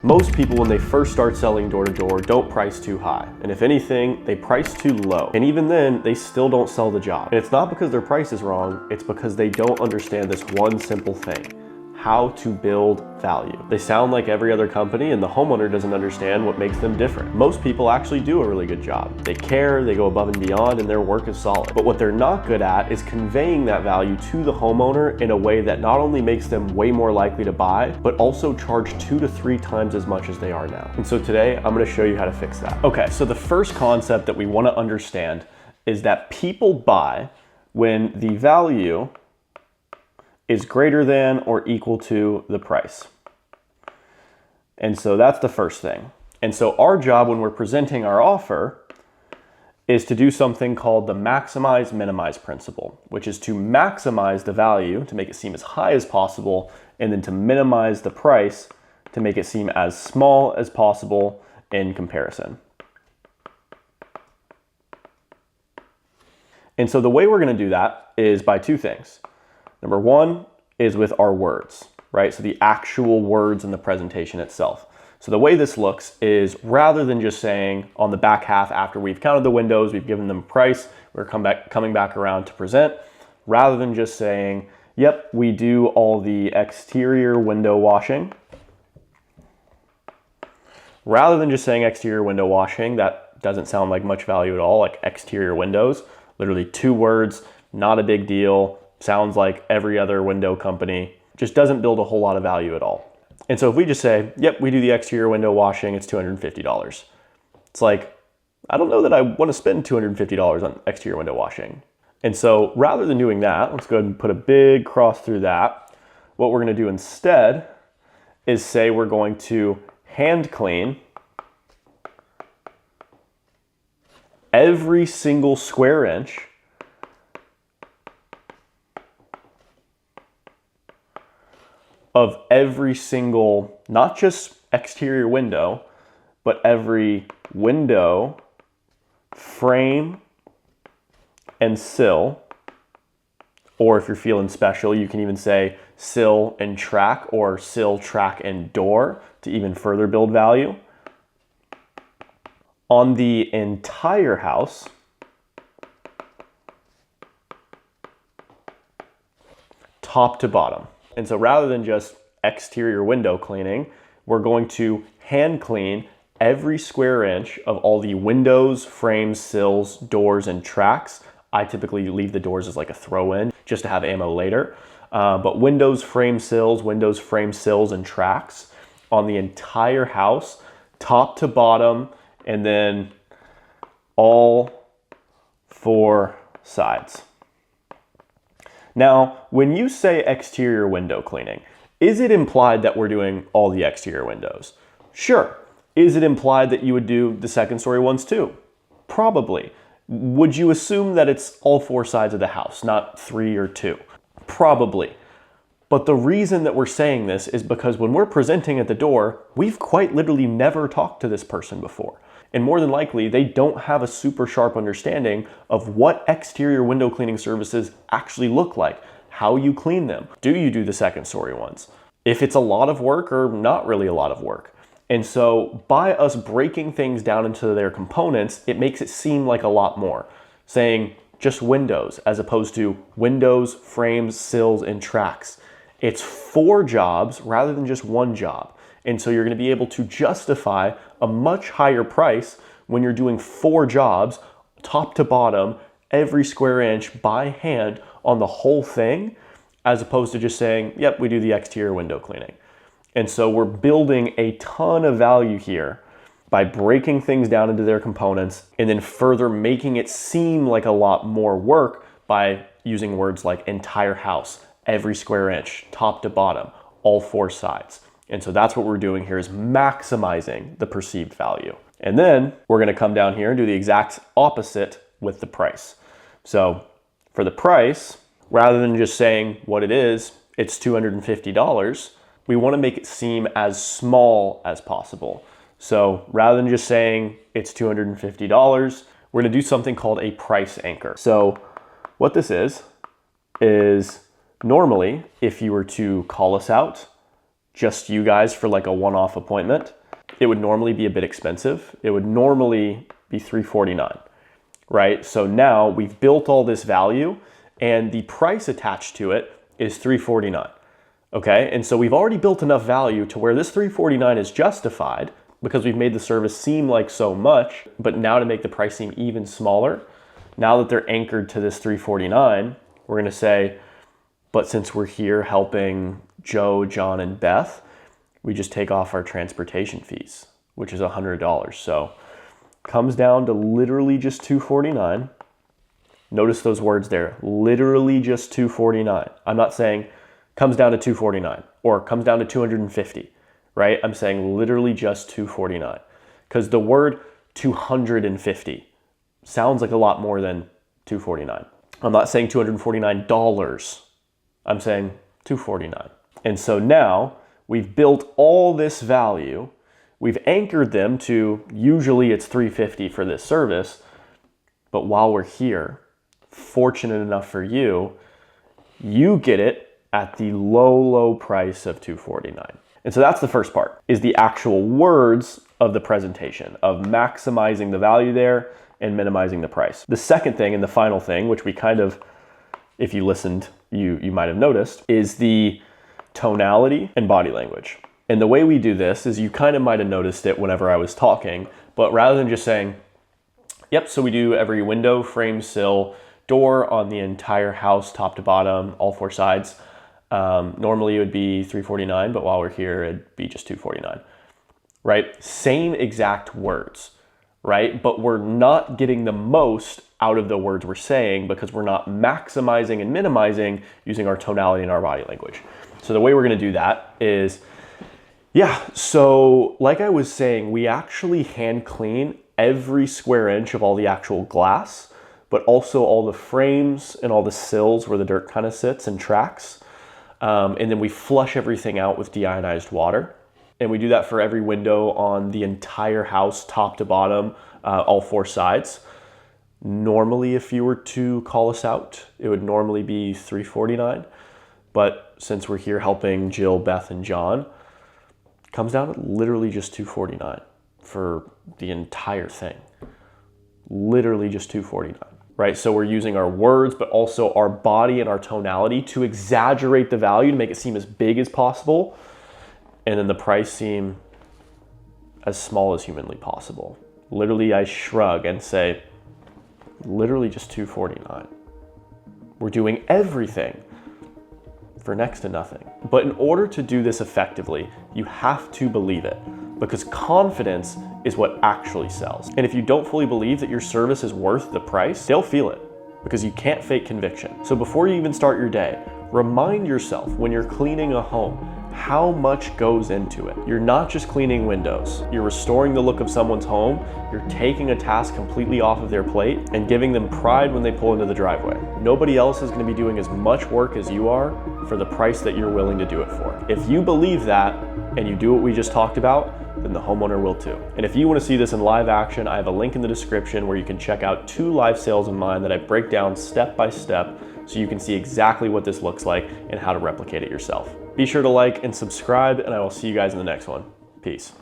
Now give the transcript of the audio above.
Most people, when they first start selling door to door, don't price too high. And if anything, they price too low. And even then, they still don't sell the job. And it's not because their price is wrong, it's because they don't understand this one simple thing: how to build value. They sound like every other company, and the homeowner doesn't understand what makes them different. Most people actually do a really good job. They care, they go above and beyond, and their work is solid. But what they're not good at is conveying that value to the homeowner in a way that not only makes them way more likely to buy, but also charge 2 to 3 times as much as they are now. And so today, I'm gonna show you how to fix that. Okay, so the first concept that we wanna understand is that people buy when the value is greater than or equal to the price. And so that's the first thing. And so our job when we're presenting our offer is to do something called the maximize minimize principle, which is to maximize the value to make it seem as high as possible, and then to minimize the price to make it seem as small as possible in comparison. And so the way we're gonna do that is by 2 things. Number 1 is with our words, right? So the actual words in the presentation itself. So the way this looks is, rather than just saying on the back half after we've counted the windows, we've given them a price, we're coming back around to present, rather than just saying, yep, we do all the exterior window washing. Rather than just saying exterior window washing, that doesn't sound like much value at all, like exterior windows, literally 2 words, not a big deal. Sounds like every other window company, just doesn't build a whole lot of value at all. And so if we just say, yep, we do the exterior window washing, it's $250. It's like, I don't know that I want to spend $250 on exterior window washing. And so rather than doing that, let's go ahead and put a big cross through that. What we're going to do instead is say we're going to hand clean every single square inch of every single, not just exterior window, but every window, frame, and sill. Or if you're feeling special, you can even say sill and track, or sill, track, and door to even further build value. On the entire house, top to bottom. And so rather than just exterior window cleaning, we're going to hand clean every square inch of all the windows, frames, sills, doors, and tracks. I typically leave the doors as like a throw-in just to have ammo later. But windows, frame sills, and tracks on the entire house, top to bottom, and then all 4 sides. Now, when you say exterior window cleaning, is it implied that we're doing all the exterior windows? Sure. Is it implied that you would do the second story ones too? Probably. Would you assume that it's all 4 sides of the house, not 3 or 2? Probably. But the reason that we're saying this is because when we're presenting at the door, we've quite literally never talked to this person before. And more than likely, they don't have a super sharp understanding of what exterior window cleaning services actually look like, how you clean them. Do you do the second story ones? If it's a lot of work or not really a lot of work. And so by us breaking things down into their components, it makes it seem like a lot more. Saying just windows as opposed to windows, frames, sills, and tracks. It's 4 jobs rather than just 1 job. And so you're going to be able to justify a much higher price when you're doing 4 jobs, top to bottom, every square inch by hand on the whole thing, as opposed to just saying, yep, we do the exterior window cleaning. And so we're building a ton of value here by breaking things down into their components and then further making it seem like a lot more work by using words like entire house, every square inch, top to bottom, all 4 sides. And so that's what we're doing here, is maximizing the perceived value. And then we're going to come down here and do the exact opposite with the price. So for the price, rather than just saying what it is, it's $250, we want to make it seem as small as possible. So rather than just saying it's $250, we're going to do something called a price anchor. So what this is normally, if you were to call us out, just you guys for like a one-off appointment, it would normally be a bit expensive. It would normally be $349, right? So now we've built all this value and the price attached to it is $349, okay? And so we've already built enough value to where this $349 is justified because we've made the service seem like so much, but now to make the price seem even smaller, now that they're anchored to this $349, we're gonna say, but since we're here helping Joe, John, and Beth, we just take off our transportation fees, which is $100. So comes down to literally just $249. Notice those words there, literally just $249. I'm not saying comes down to $249 or comes down to $250, right? I'm saying literally just $249 because the word $250 sounds like a lot more than $249. I'm not saying $249. I'm saying $249. And so now we've built all this value. We've anchored them to usually it's $350 for this service. But while we're here, fortunate enough for you, you get it at the low price of $249. And so that's the first part, is the actual words of the presentation, of maximizing the value there and minimizing the price. The second thing and the final thing, which we kind of, if you listened, you might have noticed, is the tonality and body language. And the way we do this is you kind of might have noticed it whenever I was talking, but rather than just saying, yep, so we do every window, frame, sill, door on the entire house, top to bottom, all four sides. Normally it would be $349, but while we're here, it'd be just $249, right? Same exact words, right? But we're not getting the most out of the words we're saying because we're not maximizing and minimizing using our tonality and our body language. So the way we're gonna do that is, so like I was saying, we actually hand clean every square inch of all the actual glass, but also all the frames and all the sills where the dirt kind of sits and tracks. And then we flush everything out with deionized water. And we do that for every window on the entire house, top to bottom, all four sides. Normally, if you were to call us out, it would normally be $349. But since we're here helping Jill, Beth, and John, it comes down to literally just $249 for the entire thing. Literally just $249, right? So we're using our words, but also our body and our tonality to exaggerate the value, to make it seem as big as possible, and then the price seem as small as humanly possible. Literally, I shrug and say, literally just $249. We're doing everything for next to nothing. But in order to do this effectively, you have to believe it, because confidence is what actually sells. And if you don't fully believe that your service is worth the price, they'll feel it, because you can't fake conviction. So before you even start your day, remind yourself when you're cleaning a home, how much goes into it. You're not just cleaning windows. You're restoring the look of someone's home. You're taking a task completely off of their plate and giving them pride when they pull into the driveway. Nobody else is going to be doing as much work as you are for the price that you're willing to do it for. If you believe that and you do what we just talked about, then the homeowner will too. And if you want to see this in live action, I have a link in the description where you can check out 2 live sales of mine that I break down step by step so you can see exactly what this looks like and how to replicate it yourself. Be sure to like and subscribe, and I will see you guys in the next one. Peace.